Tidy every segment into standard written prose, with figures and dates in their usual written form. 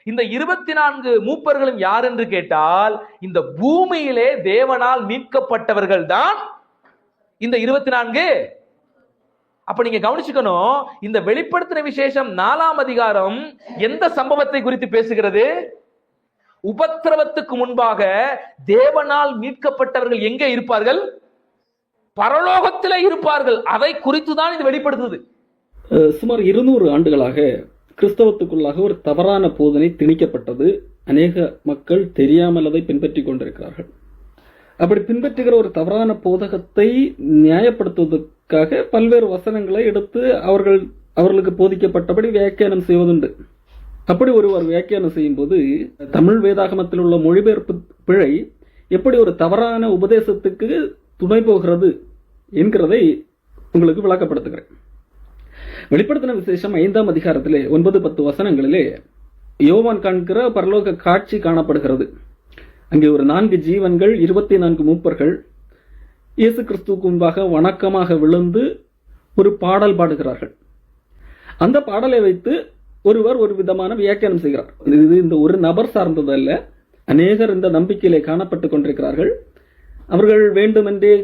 இந்த 24 மூப்பர்களும் யார் என்று கேட்டால், இந்த பூமியிலே தேவனால் மீட்கப்பட்டவர்கள் தான் இந்த 24. அப்ப நீங்க கவனிச்சுக்கணும், இந்த வெளிப்படுத்தின விசேஷம் 4ஆம் அதிகாரம் எந்த சம்பவத்தை குறித்து பேசுகிறது? உபத்திரவத்துக்கு முன்பாக தேவனால் மீட்கப்பட்டவர்கள் எங்கே இருப்பார்கள்? பரலோகத்திலே இருப்பார்கள். அதை குறித்து தான் இது வெளிப்படுத்துது. சுமார் 200 ஆண்டுகளாக கிறிஸ்தவத்துக்குள்ளாக ஒரு தவறான போதனை திணிக்கப்பட்டது. அநேக மக்கள் தெரியாமல் அதை பின்பற்றி கொண்டிருக்கிறார்கள். அப்படி பின்பற்றுகிற ஒரு தவறான போதகத்தை நியாயப்படுத்துவதற்காக பல்வேறு வசனங்களை எடுத்து அவர்களுக்கு போதிக்கப்பட்டபடி வியாக்கியானம் செய்வதுண்டு. அப்படி ஒருவர் வியாக்கியானம் செய்யும் போது தமிழ் வேதாகமத்தில் உள்ள மொழிபெயர்ப்பு பிழை எப்படி ஒரு தவறான உபதேசத்துக்கு துணை போகிறது என்கிறதை உங்களுக்கு விளக்கப்படுத்துகிறேன். வெளிப்படுத்தின விசேஷம் 5ஆம் அதிகாரத்திலே 9-10 வசனங்களிலே யோவான் காண்கிற பரலோக காட்சி காணப்படுகிறது. அங்கே ஒரு 4 ஜீவன்கள் 24 மூப்பர்கள் இயேசு கிறிஸ்துவுக்கு முன்பாக வணக்கமாக விழுந்து ஒரு பாடல் பாடுகிறார்கள். அந்த பாடலை வைத்து ஒருவர் ஒரு விதமான வியாக்கியானம் செய்கிறார். இது இந்த ஒரு நபர் சார்ந்தது அல்ல. அநேகர் இந்த நம்பிக்கையிலே காணப்பட்டுக் கொண்டிருக்கிறார்கள். அவர்கள் வேண்டுமென்றே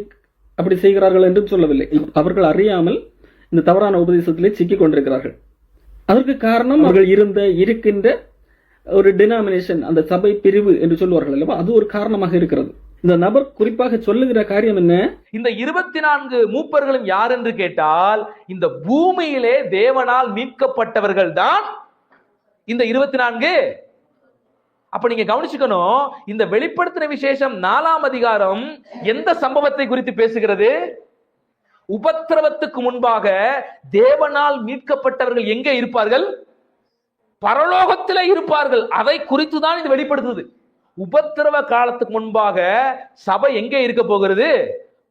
அப்படி செய்கிறார்கள் என்று சொல்லவில்லை. அவர்கள் அறியாமல் இந்த தவறான உபதேசத்திலே சிக்கிக் கொண்டிருக்கிறார்கள். அதற்கு காரணம் அவர்கள் இருக்கின்ற ஒரு டினாமினேஷன், அந்த சபை பிரிவு என்று சொல்லுவார்கள் அல்லவா, அது ஒரு காரணமாக இருக்கிறது. இந்த நபர் குறிப்பாக சொல்லுகிற காரியம் என்ன? இந்த 24 மூப்பர்களும் யார் என்று கேட்டால், இந்த பூமியிலே தேவனால் மீட்கப்பட்டவர்கள் தான் இந்த 24. அப்ப நீங்க கவனிச்சுக்கணும், இந்த வெளிப்படுத்தின விசேஷம் 4ஆம் அதிகாரம் எந்த சம்பவத்தை குறித்து பேசுகிறது? உபத்திரவத்துக்கு முன்பாக தேவனால் மீட்கப்பட்டவர்கள் எங்கே இருப்பார்கள்? பரலோகத்திலே இருப்பார்கள். அதை குறித்து தான் இது வெளிப்படுத்துது. உபத்திரவ காலத்துக்கு முன்பாக சபை எங்கே இருக்க போகிறது?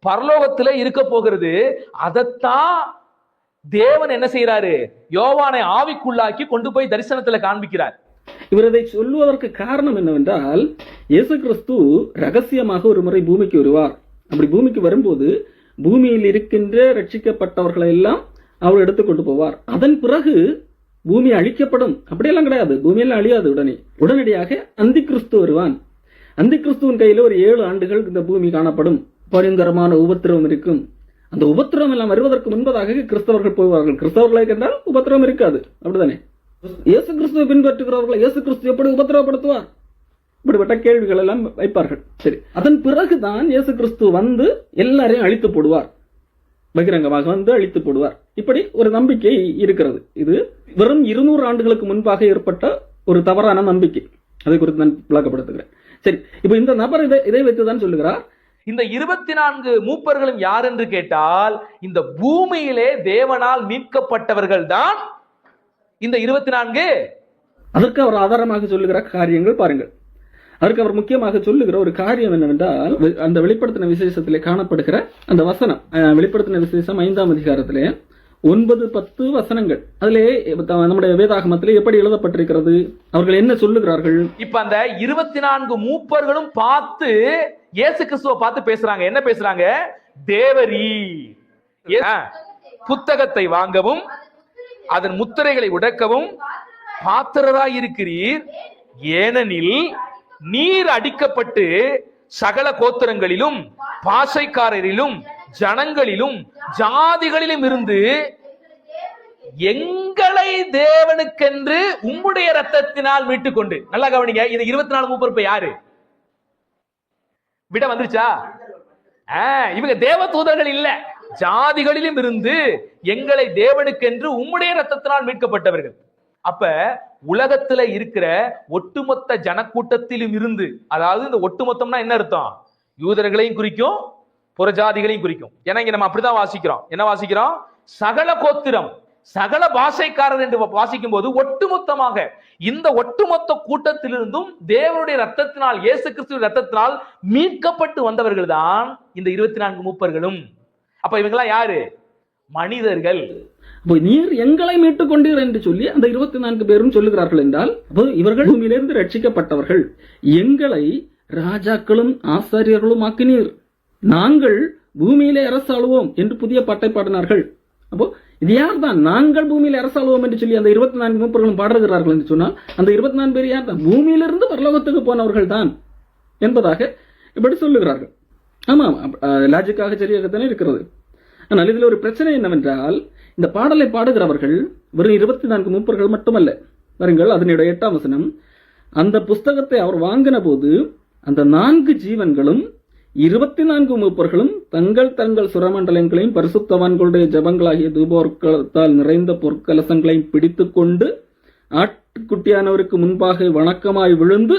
பரலோகத்திலே இருக்க போகிறது. அதைத்தான் தேவன் என்ன செய்யறாரு? யோவானை ஆவிக்குள்ளாக்கி கொண்டு போய் தரிசனத்துல காண்பிக்கிறார். இவர் இதை சொல்லுவதற்கு காரணம் என்னவென்றால், இயேசு கிறிஸ்து ரகசியமாக ஒரு முறை பூமிக்கு வருவார். அப்படி பூமிக்கு வரும்போது பூமியில் இருக்கின்ற ரட்சிக்கப்பட்டவர்களை எல்லாம் அவர் எடுத்துக்கொண்டு போவார். அதன் பிறகு பூமி அழிக்கப்படும். அப்படியெல்லாம் கிடையாது, பூமியெல்லாம் அழியாது. உடனடியாக அந்தி கிறிஸ்து வருவான். அந்தி கிறிஸ்துவின் கையில ஒரு 7 ஆண்டுகள் இந்த பூமி காணப்படும். பயங்கரமான உபத்திரவம் இருக்கும். அந்த உபத்திரவம் எல்லாம் வருவதற்கு முன்பதாக கிறிஸ்தவர்கள் போவார்கள். கிறிஸ்தவர்களை கண்டால் உபத்திரவம் இருக்காது. அப்படித்தானே? இயேசு கிறிஸ்துவை பின்பற்றுகிறவர்களை இயேசு கிறிஸ்து எப்படி உபத்திரவப்படுத்துவார்? இப்படிப்பட்ட கேள்விகள் எல்லாம் வைப்பார்கள். சரி, அதன் பிறகுதான் இயேசு கிறிஸ்து வந்து எல்லாரையும் அழித்து போடுவார். பகிரங்கமாக வந்து அழித்து போடுவார். இப்படி ஒரு நம்பிக்கை இருக்கிறது. இது வெறும் 200 ஆண்டுகளுக்கு முன்பாக ஏற்பட்ட ஒரு தவறான நம்பிக்கை. அதை குறித்து நான் விளக்கப்படுத்துகிறேன். சரி, இப்ப இந்த நபர் இதை வைத்துதான் சொல்லுகிறார். இந்த 24 மூப்பர்களும் யார் என்று கேட்டால், இந்த பூமியிலே தேவனால் மீட்கப்பட்டவர்கள் தான் இந்த 24. அதற்கு அவர் ஆதாரமாக சொல்லுகிற காரியங்கள் பாருங்கள். அதற்கு அவர் முக்கியமாக சொல்லுகிற ஒரு காரியம் என்னவென்றால், அந்த வெளிப்படுத்தின விசேஷத்திலே காணப்படுகிற அந்த வசனம், வெளிப்படுத்தின விசேஷம் 5ஆம் அதிகாரத்திலே 9-10 வசனங்கள். அதிலே நம்முடைய வேதாகமத்திலே எப்படி எழுதப்பட்டிருக்கிறது? அவர்கள் என்ன சொல்லுகிறார்கள்? இப்ப அந்த 24 மூப்பர்களும் பார்த்து இயேசு கிறிஸ்துவை பார்த்து பேசுறாங்க. என்ன பேசுறாங்க? தேவரீ, புத்தகத்தை வாங்கவும் அதன் முத்திரைகளை உடைக்கவும் பாத்திரராய் இருக்கிறீர். ஏனெனில் நீர் அடிக்கப்பட்டு சகல கோத்திரங்களிலும் பாஷைக்காரரிலும் ஜனங்களிலும் ஜாதிகளிலும் இருந்து எங்களை தேவனுக்கென்று உம்முடைய ரத்தத்தினால் மீட்டுக் கொண்டு. நல்லா கவனிங்க, இது 24 மூப்பர் யாரு? விட வந்துருச்சா? இவங்க தேவ தூதர்கள் இல்ல, ஜாதிகளிலும் இருந்து எங்களை தேவனுக்கென்று உம்முடைய ரத்தத்தினால் மீட்கப்பட்டவர்கள். அப்ப உலகத்துல இருக்கிற ஒட்டுமொத்த ஜனக்கூட்டத்திலும் இருந்து, அதாவது இந்த ஒட்டுமொத்தம்னா என்ன அர்த்தம்? யூதர்களையும் குறிக்கும், புறஜாதிகளையும் குறிக்கும். ஏன்னா இங்க நம்ம அப்படிதான் வாசிக்கிறோம். என்ன வாசிக்கிறோம்? சகல கோத்திரம், சகல பாஷைக்காரர் என்று வாசிக்கும் போது ஒட்டுமொத்தமாக இந்த ஒட்டுமொத்த கூட்டத்திலிருந்தும் தேவனுடைய ரத்தத்தினால், இயேசு கிறிஸ்துவின் ரத்தத்தினால் மீட்கப்பட்டு வந்தவர்கள் தான் இந்த 24 மூப்பர்களும். அப்ப இவங்கெல்லாம் யாரு? மனிதர்கள். நீர் எங்களை மீட்டுக் கொண்டீர் என்று சொல்லி அந்த 24 பேரும் சொல்லுகிறார்கள் என்றால், இவர்கள் பூமியிலிருந்து ரட்சிக்கப்பட்டவர்கள். எங்களை ராஜாக்களும் ஆசாரியர்களும் ஆக்கினீர், நாங்கள் பூமியிலே அரசாளுவோம் என்று புதிய பாட்டை பாடினார்கள். அப்போ இது யார் தான்? நாங்கள் பூமியில் அரசாளுவோம் என்று சொல்லி அந்த 24 மூப்பர்களும் பாடுகிறார்கள் என்று சொன்னால் அந்த 24 பேர் யார் தான்? பூமியிலிருந்து பரலோகத்துக்கு போனவர்கள் தான் என்பதாக இப்படி சொல்லுகிறார்கள். ஆமாம், லாஜிக்காக சரியாகத்தானே இருக்கிறது. ஆனால் இதில் ஒரு பிரச்சனை என்னவென்றால், இந்த பாடலை பாடுகிறவர்கள் வெறும் 24 மூப்பர்கள் மட்டுமல்ல. பாருங்கள், அதனுடைய 8ஆம் வசனம், அந்த புஸ்தகத்தை அவர் வாங்கின போது அந்த 4 ஜீவன்களும் 24 மூப்பர்களும் தங்கள் தங்கள் சுரமண்டலங்களையும் பரிசுத்தவான்களுடைய ஜபங்களாகிய தூபோர்க்கத்தால் நிறைந்த பொற்கலசங்களையும் பிடித்து கொண்டு ஆட்டுக்குட்டியானவருக்கு முன்பாக வணக்கமாய் விழுந்து,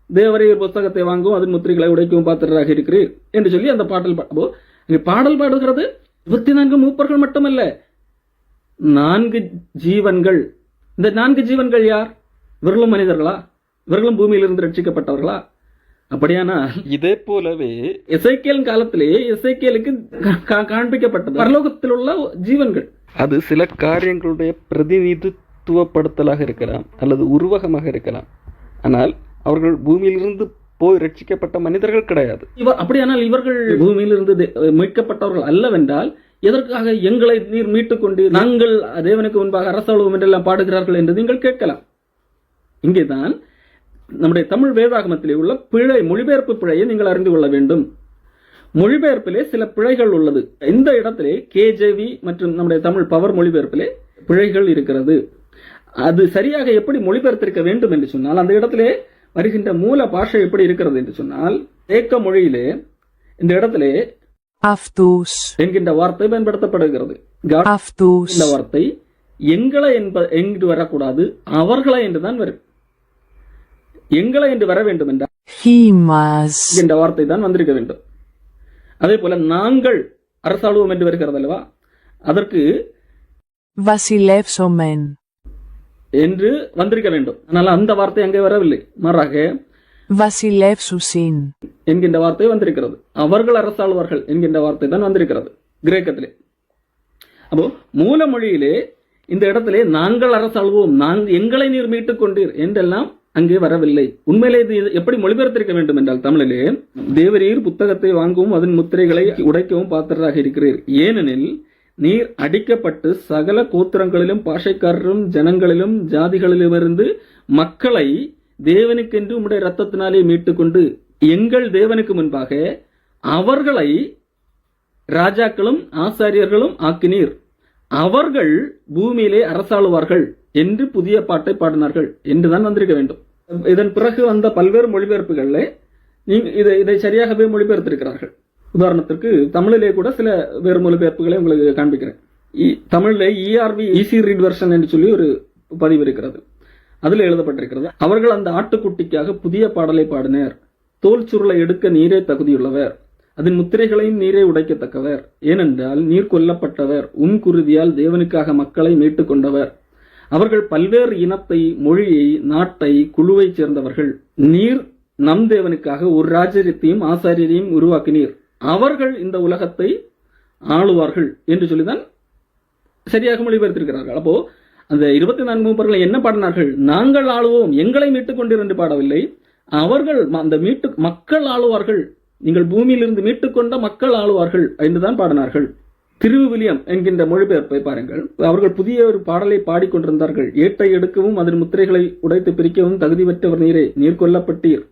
தேவரே புஸ்தகத்தை வாங்கவும் அதன் முத்திரைகளை உடைக்கவும் பாத்திரராக இருக்கிறீர் என்று சொல்லி அந்த பாடல் பாடுகிறது 24 மூப்பர்கள் மட்டுமல்ல, 4 ஜீவன்கள். இந்த 4 ஜீவன்கள் யார்? இவர்களும் மனிதர்களா? இவர்களும் பூமியிலிருந்து ரட்சிக்கப்பட்டவர்களா? அப்படியானால் இதே போலவே எசேக்கியேல் காலத்திலே எசேக்கியேலுக்கு காண்பிக்கப்பட்டது பரலோகத்தில் உள்ள ஜீவன்கள். அது சில காரியங்களுடைய பிரதிநிதித்துவப்படுத்தலாக இருக்கலாம் அல்லது உருவகமாக இருக்கலாம். ஆனால் அவர்கள் பூமியிலிருந்து போய் ரட்சிக்கப்பட்ட மனிதர்கள் கிடையாது. அப்படியானால் இவர்கள் பூமியிலிருந்து மீட்கப்பட்டவர்கள் அல்லவென்றால் எதற்காக எங்களை நீர் மீட்டுக் கொண்டு நாங்கள் தேவனுக்கு முன்பாக அரசாளுவோம் என்றெல்லாம் பாடுகிறார்கள் என்று நீங்கள் கேட்கலாம். இங்கேதான் நம்முடைய தமிழ் வேதாகமத்திலே உள்ள பிழை, மொழிபெயர்ப்பு பிழையை நீங்கள் அறிந்து கொள்ள வேண்டும். மொழிபெயர்ப்பிலே சில பிழைகள் உள்ளது. இந்த இடத்திலே KJV மற்றும் நம்முடைய தமிழ் பவர் மொழிபெயர்ப்பிலே பிழைகள் இருக்கிறது. அது சரியாக எப்படி மொழிபெயர்த்திருக்க வேண்டும் என்று சொன்னால், அந்த இடத்திலே வருகின்ற மூல பாஷை எப்படி இருக்கிறது என்று சொன்னால், ஏக்க மொழியிலே இந்த இடத்திலே என்கின்ற வார்த்தை பயன்படுத்தப்படுகிறது. இந்த வார்த்தை எங்களை என்று வரக்கூடாது, அவர்களை என்றுதான் வரும். எங்களை என்று வர வேண்டும் என்றால் என்ற வார்த்தை தான் வந்திருக்க வேண்டும். அதே போல நாங்கள் அரசாளுவோம் என்று வருகிறது அல்லவா, அதற்கு என்று வந்திருக்க வேண்டும். ஆனால் அந்த வார்த்தை அங்கே வரவில்லை. மாறாக என்கின்ற வார்த்தை வந்திருக்கிறது. அவர்கள் அரசாளுவார்கள் என்கின்ற வார்த்தை தான் வந்திருக்கிறது கிரேக்கத்திலே. அப்போ மூல மொழியிலே இந்த இடத்திலே நாங்கள் அரசாளுவோம், எங்களை நீர் மீட்டுக் கொண்டீர் என்றெல்லாம் அங்கே வரவில்லை. உண்மையிலே இது எப்படி மொழிபெயர்த்திருக்க வேண்டும் என்றால், தமிழிலே தேவரீர் புத்தகத்தை வாங்கவும் அதன் முத்திரைகளை உடைக்கவும் பாத்திரராக இருக்கிறீர், ஏனெனில் நீர் அடிக்கப்பட்டு சகல கோத்திரங்களிலும் பாஷைக்காரரும் ஜனங்களிலும் ஜாதிகளிலுமிருந்து மக்களை தேவனுக்கென்று உம்முடைய இரத்தத்தினாலே மீட்டுக்கொண்டு எங்கள் தேவனுக்கு முன்பாக அவர்களை ராஜாக்களும் ஆசாரியர்களும் ஆக்கினீர், அவர்கள் பூமியிலே அரசாளுவார்கள் என்று புதிய பாட்டை பாடினார்கள் என்றுதான் வந்திருக்க வேண்டும். இதன் பிறகு வந்த பல்வேறு மொழிபெயர்ப்புகளில் இதை சரியாகவே மொழிபெயர்த்திருக்கிறார்கள். உதாரணத்திற்கு தமிழிலே கூட சில வேறு மொழிபெயர்ப்புகளை உங்களுக்கு காண்பிக்கிறேன். தமிழிலே ERV ஈஸி ரீட் வெர்ஷன் என்று சொல்லி ஒரு பதிவு இருக்கிறது. அதில் எழுதப்பட்டிருக்கிறது, அவர்கள் அந்த ஆட்டுக்குட்டிக்காக புதிய பாடலை பாடினர், தோல் சுருளை எடுக்க நீரே தகுதியுள்ளவர், அதன் முத்திரைகளையும் நீரே உடைக்கத்தக்கவர், ஏனென்றால் நீர் கொல்லப்பட்டவர், உன் குருதியால் தேவனுக்காக மக்களை மீட்டுக் கொண்டவர், அவர்கள் பல்வேறு இனத்தை, மொழியை, நாட்டை, குழுவைச் சேர்ந்தவர்கள், நீர் நம் தேவனுக்காக ஒரு ராஜ்யத்தையும் ஆசாரியரையும் உருவாக்கினீர், அவர்கள் இந்த உலகத்தை ஆளுவார்கள் என்று சொல்லிதான் சரியாக மொழிபெயர்த்திருக்கிறார்கள். அப்போ அந்த 24 மூப்பர்களை என்ன பாடினார்கள்? நாங்கள் ஆளுவோம், எங்களை மீட்டுக் கொண்டீர் என்று பாடவில்லை. அவர்கள் அந்த மக்கள் ஆளுவார்கள், நீங்கள் பூமியிலிருந்து மீட்டுக்கொண்ட மக்கள் ஆளுவார்கள் என்றுதான் பாடினார்கள். திருவிவிலியம் என்கின்ற மொழிபெயர்ப்பை பாருங்கள். அவர்கள் புதிய ஒரு பாடலை பாடிக்கொண்டிருந்தார்கள். ஏட்டை எடுக்கவும் அதன் முத்திரைகளை உடைத்து பிரிக்கவும் தகுதி பெற்றவர் நீரே, நீர் கொல்லப்பட்டீர்,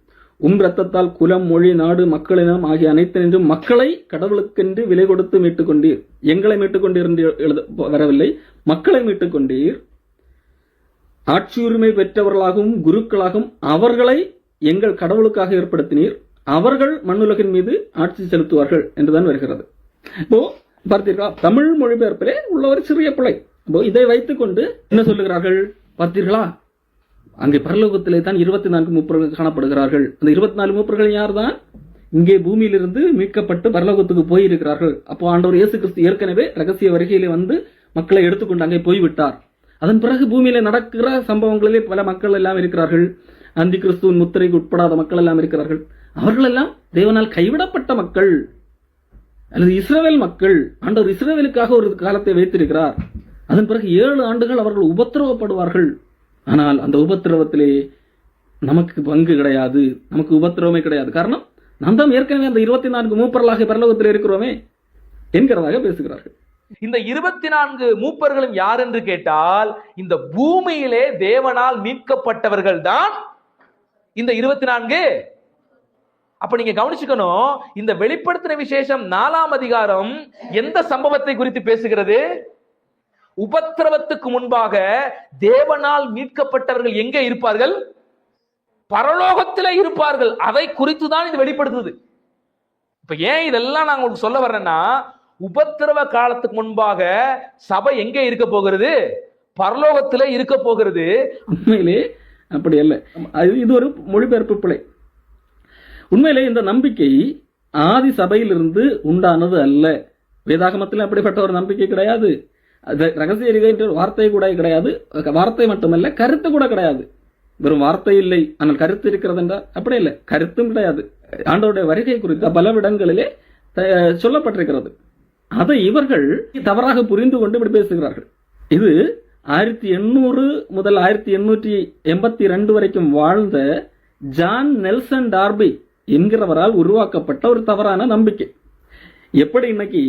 இரத்தத்தால் குலம், மொழி, நாடு, மக்களினம் ஆகிய அனைத்தினின்றும் மக்களை கடவுளுக்கென்று விலை கொடுத்து மீட்டுக் கொண்டீர். எங்களை மீட்டுக் கொண்டீர் என்று வரவில்லை, மக்களை மீட்டுக் கொண்டீர். ஆட்சியுரிமை பெற்றவர்களாகவும் குருக்களாகவும் அவர்களை எங்கள் கடவுளுக்காக ஏற்படுத்தினீர், அவர்கள் மண்ணுலகின் மீது ஆட்சி செலுத்துவார்கள் என்றுதான் வருகிறது. இப்போ பார்த்தீர்களா, தமிழ் மொழிபெயர்ப்பிலே உள்ள ஒரு சிறிய பிழை. இப்போ இதை வைத்துக் கொண்டு என்ன சொல்லுகிறார்கள் பார்த்தீர்களா? அங்கே பரலோகத்திலே தான் 24 மூப்பர்கள் காணப்படுகிறார்கள். அந்த 24 மூப்பர்கள் யார் தான்? இங்கே பூமியிலிருந்து மீட்கப்பட்டு பரலோகத்துக்கு போயிருக்கிறார்கள். அப்போ ஆண்டவர் இயேசு கிறிஸ்து ஏற்கனவே ரகசிய வருகையிலே வந்து மக்களை எடுத்துக்கொண்டு அங்கே போய்விட்டார். அதன் பிறகு பூமியில நடக்கிற சம்பவங்களிலே பல மக்கள் எல்லாம் இருக்கிறார்கள். அந்தி கிறிஸ்துவின் முத்திரைக்கு உட்படாத மக்கள் எல்லாம் இருக்கிறார்கள். அவர்கள் எல்லாம் தேவனால் கைவிடப்பட்ட மக்கள் அல்லது இஸ்ரவேல் மக்கள். ஆண்டவர் இஸ்ரவேலுக்காக ஒரு காலத்தை வைத்திருக்கிறார். அதன் பிறகு 7 ஆண்டுகள் அவர்கள் உபத்திரவப்படுவார்கள். ஆனால் அந்த உபத்திரவத்திலே நமக்கு பங்கு கிடையாது, நமக்கு உபத்திரவமே கிடையாது. காரணம், நாம் தான் ஏற்கனவே அந்த 24 மூப்பர்களாக பரலோகத்தில் இருக்கிறோமே என்கிறதாக பேசுகிறார்கள். இந்த 24 மூப்பர்களும் யார் என்று கேட்டால், இந்த பூமியிலே தேவனால் மீட்கப்பட்டவர்கள் தான் இந்த 24. அப்ப நீங்க கவனிச்சுக்கணும், இந்த வெளிப்படுத்தின விசேஷம் 4ஆம் அதிகாரம் எந்த சம்பவத்தை குறித்து பேசுகிறது? உபத்திரவத்துக்கு முன்பாக தேவனால் மீட்கப்பட்டவர்கள் எங்கே இருப்பார்கள்? பரலோகத்திலே இருப்பார்கள். அதை குறித்து தான் இது வெளிப்படுத்துது. இப்ப ஏன் இதெல்லாம் நான் உங்களுக்கு சொல்ல வர்றேன்னா, உபத்திரவ காலத்துக்கு முன்பாக சபை எங்கே இருக்க போகிறது? பரலோகத்திலே இருக்க போகிறது. உண்மையிலே அப்படி அல்ல. இது ஒரு மொழிபெயர்ப்பு பிழை. உண்மையிலே இந்த நம்பிக்கை ஆதி சபையிலிருந்து உண்டானது அல்ல. வேதாகமத்தில் அப்படிப்பட்ட ஒரு நம்பிக்கை கிடையாது. ரகசிய அறிக்கை என்ற வார்த்தை கூட கிடையாது. வார்த்தை மட்டுமல்ல, கருத்து கூட கிடையாது. வெறும் வார்த்தை இல்லை, ஆனால் கருத்து இருக்கிறது என்றால் அப்படி இல்லை, கருத்தும் கிடையாது. ஆண்டவருடைய வருகை குறித்த பல இடங்களிலே சொல்லப்பட்டிருக்கிறது. அதை இவர்கள் தவறாக புரிந்து கொண்டு இப்படி பேசுகிறார்கள். இது 1800 முதல் 1882 வரைக்கும் வாழ்ந்த ஜான் நெல்சன் டார்பி என்கிறவரால் உருவாக்கப்பட்ட ஒரு தவறான நம்பிக்கை. எப்படி இன்னைக்கு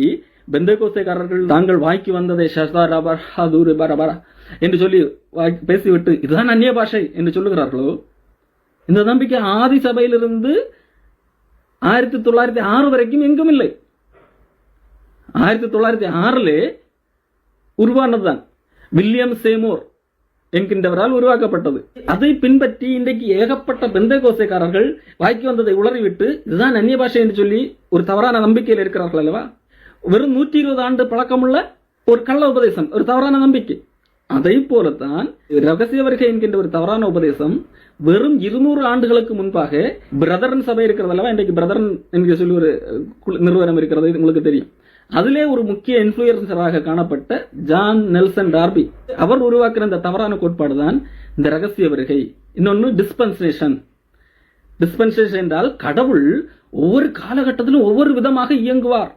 பெந்தேகோஸ்தேக்காரர்கள் தாங்கள் வாய்க்கு வந்ததை என்று சொல்லி பேசிவிட்டு இதுதான் அந்நிய பாஷை என்று சொல்லுகிறார்களோ, இந்த நம்பிக்கை ஆதி சபையிலிருந்து 1906 வரைக்கும் எங்கும் இல்லை. 1906 உருவானதுதான். வில்லியம் சேமோர் என்கின்றவரால் உருவாக்கப்பட்டது. அதை பின்பற்றி இன்றைக்கு ஏகப்பட்ட பெந்தேகோஸ்தேக்காரர்கள் வாய்க்கு வந்ததை உளறிவிட்டு இதுதான் அந்நிய பாஷை என்று சொல்லி ஒரு தவறான நம்பிக்கையில் இருக்கிறார்கள் அல்லவா? வெறும் 120 ஆண்டு பழக்கமுள்ள ஒரு கள்ள உபதேசம், ஒரு தவறான நம்பிக்கை. அதை போலத்தான் ரகசிய வருகை என்கின்ற ஒரு தவறான உபதேசம் வெறும் 200 ஆண்டுகளுக்கு முன்பாக பிரதரன் சபை இருக்கிறது அல்லவா? இன்றைக்கு பிரதரன் என்கிற சொல்லி ஒரு நிறுவனம் இருக்கிறது, உங்களுக்கு தெரியும். அதிலே ஒரு முக்கிய இன்ஃபுளுயன்சராக காணப்பட்ட ஜான் நெல்சன் டார்பி அவர் உருவாக்குற இந்த தவறான கோட்பாடு தான் இந்த ரகசிய வருகை. இன்னொன்னு டிஸ்பென்சேஷன். டிஸ்பென்சேஷன் என்றால் கடவுள் ஒவ்வொரு காலகட்டத்திலும் ஒவ்வொரு விதமாக இயங்குவார்.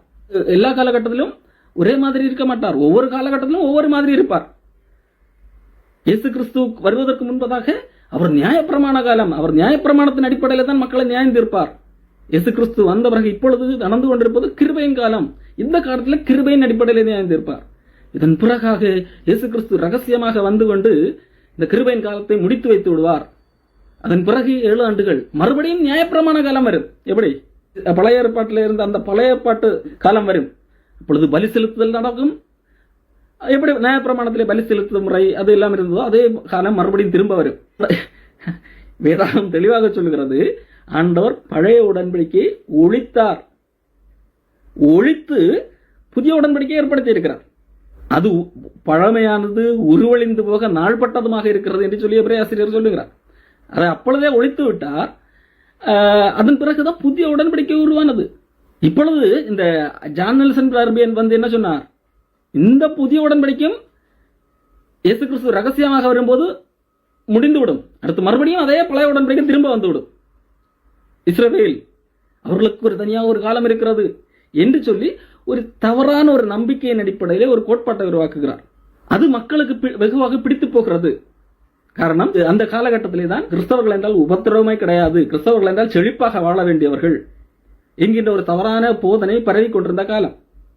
எல்லா காலகட்டத்திலும் ஒரே மாதிரி இருக்க மாட்டார். ஒவ்வொரு காலகட்டத்திலும் ஒவ்வொரு மாதிரி இருப்பார். இயேசு கிறிஸ்து வருவதற்கு முன்பதாக அவர் நியாயப்பிரமாண காலம், அவர் நியாயப்பிரமாணத்தின் அடிப்படையில் தான் மக்களை நியாயம் தீர்ப்பார். இயேசு கிறிஸ்து வந்த பிறகு இப்பொழுது நடந்து கொண்டிருப்பது கிருபையின் காலம். இந்த காலத்தில் கிருபையின் அடிப்படையில் நியாயம் தீர்ப்பார். இதன் பிறகாக இயேசு கிறிஸ்து ரகசியமாக வந்து கொண்டு இந்த கிருபையின் காலத்தை முடித்து வைத்து விடுவார். அதன் பிறகு 7 ஆண்டுகள் மறுபடியும் நியாயப்பிரமாண காலம் வரும். எப்படி பழைய ஏற்பாட்டில் இருந்த அந்த பழைய ஏற்பாட்டு காலம் வரும். இப்பொழுது பலி செலுத்துதல் நடக்கும். எப்படி நியாயப்பிரமாணத்திலே பலி செலுத்தும் முறை அது எல்லாம் இருந்ததோ அதே காலம் மறுபடியும் திரும்ப வரும். வேதாகம் தெளிவாக சொல்லுகிறது, ஆண்டவர் பழைய உடன்படிக்கையை ஒழித்தார், ஒழித்து புதிய உடன்படிக்கையை ஏற்படுத்தி இருக்கிறார். அது பழமையானது, உருவழிந்து போக நாள்பட்டதுமாக இருக்கிறது என்று சொல்லி எபிரேய ஆசிரியர் சொல்லுகிறார். அதை அப்பொழுதே ஒழித்து விட்டார். அதன் பிறகுதான் புதிய உடன்படிக்கை உருவானது. இப்பொழுது இந்த ஜான் நெல்சன் டார்பியன் வந்து என்ன சொன்னார்? இந்த புதிய உடன்படிக்கையும் இயேசு கிறிஸ்து ரகசியமாக வரும்போது முடிந்துவிடும். அடுத்து மறுபடியும் அதே பழைய உடன்படிக்கை திரும்ப வந்துவிடும். இஸ்ரவேல் அவர்களுக்கு ஒரு தனியாக ஒரு காலம் இருக்கிறது என்று சொல்லி ஒரு தவறான ஒரு நம்பிக்கையின் அடிப்படையிலே ஒரு கோட்பாட்டை உருவாக்குகிறார். அது மக்களுக்கு வெகுவாக பிடித்து போகிறது. காரணம், அந்த காலகட்டத்திலே தான் கிறிஸ்தவர்கள் என்றால் உபத்திரவமே கிடையாது, கிறிஸ்தவர்கள் என்றால் செழிப்பாக வாழ வேண்டியவர்கள் என்கின்ற ஒரு தவறான போதனை பரவி கொண்டிருந்த காலம்,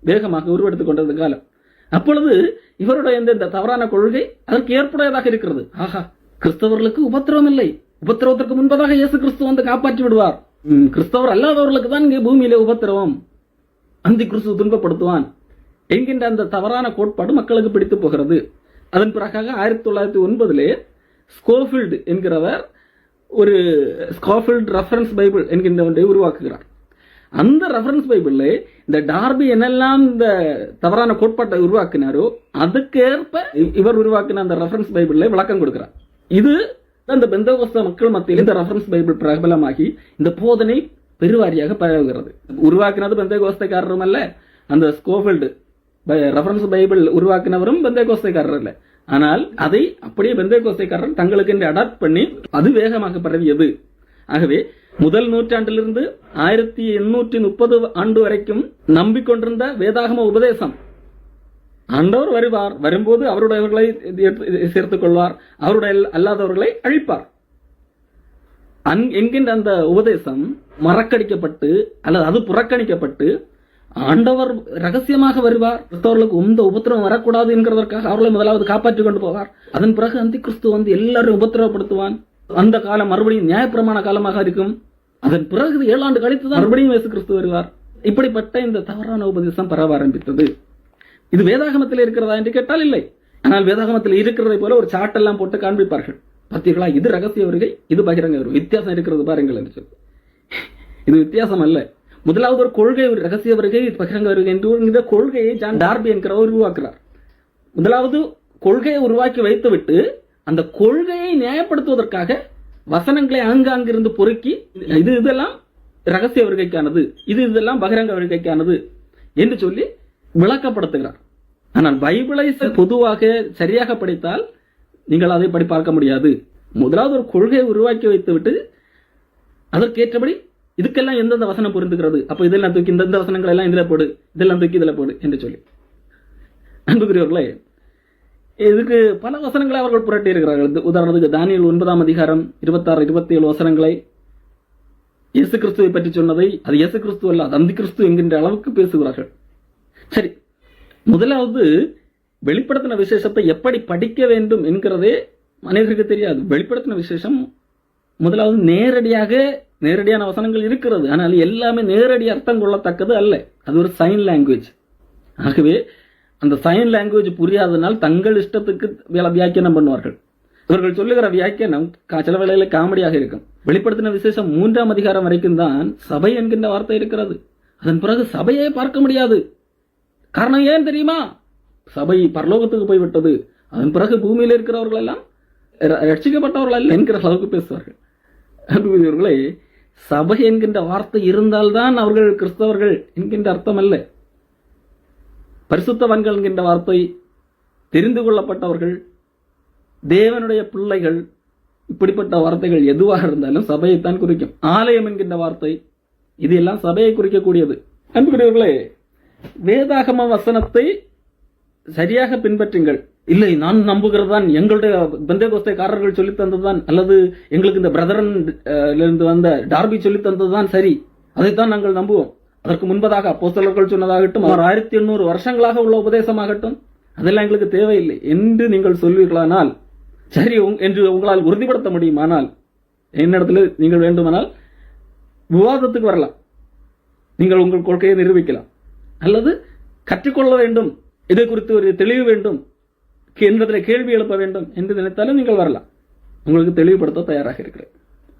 வேகமாக உருவெடுத்துக் கொண்டிருந்த காலம். அப்பொழுது இவருடைய இந்த தவறான கொள்கை அதற்கு ஏற்புடையதாக இருக்கிறது. ஆஹா, கிறிஸ்தவர்களுக்கு உபத்திரவம் இல்லை, உபத்திரவத்திற்கு முன்பதாக இயேசு கிறிஸ்து வந்து காப்பாற்றி விடுவார். கிறிஸ்தவர் அல்லாதவர்களுக்கு தான் இங்கே பூமியிலே உபத்திரவம், அந்தி கிறிஸ்து துன்பப்படுத்துவான் என்கின்ற அந்த தவறான கோட்பாடு மக்களுக்கு பிடித்து போகிறது. அதன் பிறகாக 1909 ஸ்கோஃபீல்டு என்கிறவர் ஒரு ஸ்கோஃபீல்டு ரெஃபரன்ஸ் பைபிள் என்கின்ற ஒன்றை உருவாக்குகிறார். அந்த ரெஃபரன்ஸ் பைபிளில் இந்த டார்பி என்னெல்லாம் இந்த தவறான கோட்பாட்டை உருவாக்கினாரோ அதுக்கேற்ப இவர் உருவாக்கின அந்த ரெஃபரன்ஸ் பைபிளில் விளக்கம் கொடுக்கிறார். இது அந்த பெந்தகோஸ்தே மக்கள் மத்தியில் இந்த ரெஃபரன்ஸ் பைபிள் பிரபலமாகி இந்த போதனை பெருவாரியாக பரவுகிறது. உருவாக்கினது பெந்தகோஸ்தேக்காரரும் அல்ல, அந்த ஸ்கோஃபீல்டு ரெஃபரன்ஸ் பைபிள் உருவாக்கினவரும் பெந்தகோஸ்தேக்காரர் அல்ல. ஆனால் அதை அப்படியே பெந்தகோஸ்தேக்காரர் தங்களுக்கு என்று அடாப்ட் பண்ணி அது வேகமாக பரவியது. ஆகவே முதல் நூற்றாண்டிலிருந்து 1830 ஆண்டு வரைக்கும் நம்பிக்கொண்டிருந்த வேதாகம உபதேசம், ஆண்டவர் வருவார், வரும்போது அவருடையவர்களை சேர்த்துக் கொள்வார், அவருடைய அல்லாதவர்களை அழிப்பார் என்கின்ற அந்த உபதேசம் மறக்கடிக்கப்பட்டு அல்லது அது புறக்கணிக்கப்பட்டு ஆண்டவர் ரகசியமாக வருவார், கிறிஸ்தவர்களுக்கு எந்த உபத்திரவம் வரக்கூடாது என்கிறதற்காக அவர்களை முதலாவது காப்பாற்றிக் கொண்டு போவார். அதன் பிறகு அந்தி கிறிஸ்து வந்து எல்லாரும் உபத்திரவப்படுத்துவான். அந்த காலம் மறுபடியும் நியாயப்பிரமாண காலமாக இருக்கும். அதன் பிறகு 7 ஆண்டு கழித்துதான் மறுபடியும் இயேசு கிறிஸ்து வருவார். இப்படிப்பட்ட இந்த தவறான உபதேசம் பரவ ஆரம்பித்தது. இது வேதாகமத்தில் இருக்கிறதா என்று கேட்டால் இல்லை. ஆனால் வேதாகமத்தில் இருக்கிறதை போல ஒரு சாட்டெல்லாம் போட்டு காண்பிப்பார்கள். பார்த்தீர்களா, இது ரகசிய வருகை, இது பகிரங்க வருகை, வித்தியாசம் இருக்கிறது பாருங்கள் என்று சொல்லி. இது வித்தியாசம் அல்ல. முதலாவது ஒரு கொள்கை, ஒரு ரகசிய வருகை, பகிரங்க வருகை என்று இந்த கொள்கையை ஜான் டார்பி என்கிறவர் உருவாக்குறார். முதலாவது கொள்கையை உருவாக்கி வைத்துவிட்டு அந்த கொள்கையை நியாயப்படுத்துவதற்காக வசனங்களை அங்கிருந்து பொறுக்கி இதெல்லாம் ரகசிய வருகைக்கானது, இதெல்லாம் பகிரங்க வருகைக்கானது என்று சொல்லி விளக்கப்படுத்துகிறார். ஆனால் பைபிளை பொதுவாக சரியாக படித்தால் நீங்கள் அதை படி பார்க்க முடியாது. முதலாவது ஒரு கொள்கையை உருவாக்கி வைத்துவிட்டு அதற்கேற்றபடி இதுக்கெல்லாம் எந்தெந்த வசனம் பொருந்துகிறது, அப்ப இதெல்லாம் தூக்கி இந்த வசனங்கள் எல்லாம் இதுல போடு, இதெல்லாம் தூக்கி இதுல போடு என்று சொல்லி. அன்புக்குரியவர்களே, இதுக்கு பல வசனங்களை அவர்கள் புரட்டி இருக்கிறார்கள். உதாரணத்துக்கு தானியேல் 9ஆம் அதிகாரம் 26, 27 வசனங்களை இயேசு கிறிஸ்துவை பற்றி சொன்னதை அது இயேசு கிறிஸ்து அல்ல, அது அந்தி கிறிஸ்து என்கின்ற அளவுக்கு பேசுகிறார்கள். சரி, முதலாவது வெளிப்படுத்தின விசேஷத்தை எப்படி படிக்க வேண்டும் என்கிறதே அநேகருக்கு தெரியாது. வெளிப்படுத்தின விசேஷம் முதலாவது நேரடியான வசனங்கள் இருக்கிறது, ஆனால் எல்லாமே நேரடி அர்த்தம் கொள்ளத்தக்கது அல்ல. அது ஒரு சைன் லாங்குவேஜ். ஆகவே அந்த சைன் லாங்குவேஜ் புரியாதனால் தங்கள் இஷ்டத்துக்கு வியாக்கியானம் பண்ணுவார்கள். இவர்கள் சொல்லுகிற வியாக்கியானம் சில வேளையில காமெடியாக இருக்கும். வெளிப்படுத்தின விசேஷம் 3ஆம் அதிகாரம் வரைக்கும் தான் சபை என்கின்ற வார்த்தை இருக்கிறது. அதன் பிறகு சபையை பார்க்க முடியாது. காரணம் ஏன் தெரியுமா? சபை பரலோகத்துக்கு போய்விட்டது. அதன் பிறகு பூமியில் இருக்கிறவர்கள் எல்லாம் ரட்சிக்கப்பட்டவர்கள் அல்ல என்கிற அளவுக்கு பேசுவார்கள். அன்புக்குரியவர்களே, சபை என்கின்ற வார்த்தை இருந்தால்தான் அவர்கள் கிறிஸ்தவர்கள் என்கின்ற அர்த்தம் அல்ல. பரிசுத்தவான்கள் என்கின்ற வார்த்தை தெரிந்து கொள்ளப்பட்டவர்கள், தேவனுடைய பிள்ளைகள், இப்படிப்பட்ட வார்த்தைகள் எதுவாக இருந்தாலும் சபையைத்தான் குறிக்கும். ஆலயம் என்கின்ற வார்த்தை இது எல்லாம் சபையை குறிக்கக்கூடியது. அன்புக்குரியவர்களே, வேதாகம வசனத்தை சரியாக பின்பற்றுங்கள். இல்லை, நான் நம்புகிறதான், எங்களுடைய பெந்தேகோஸ்தேக்காரர்கள் சொல்லி தந்ததுதான், அல்லது எங்களுக்கு இந்த பிரதரன் இருந்து வந்த டார்பி சொல்லி தந்ததுதான் சரி, அதைத்தான் நாங்கள் நம்புவோம். அதற்கு முன்பதாக அப்போஸ்தலர்கள் சொன்னதாகட்டும், 1800 வருஷங்களாக உள்ள உபதேசமாகட்டும், அதெல்லாம் எங்களுக்கு தேவையில்லை என்று நீங்கள் சொல்வீர்களானால் சரி என்று உங்களால் உறுதிப்படுத்த முடியுமானால் என்னிடத்துல நீங்கள் வேண்டுமானால் விவாதத்துக்கு வரலாம். நீங்கள் உங்கள் கொள்கையை நிரூபிக்கலாம். அல்லது கற்றுக்கொள்ள வேண்டும், இதை குறித்து ஒரு தெளிவு வேண்டும், என்னிடத்தில் கேள்வி எழுப்ப வேண்டும் என்று நினைத்தாலும் நீங்கள் வரலாம். உங்களுக்கு தெளிவுபடுத்த தயாராக இருக்கிறேன்.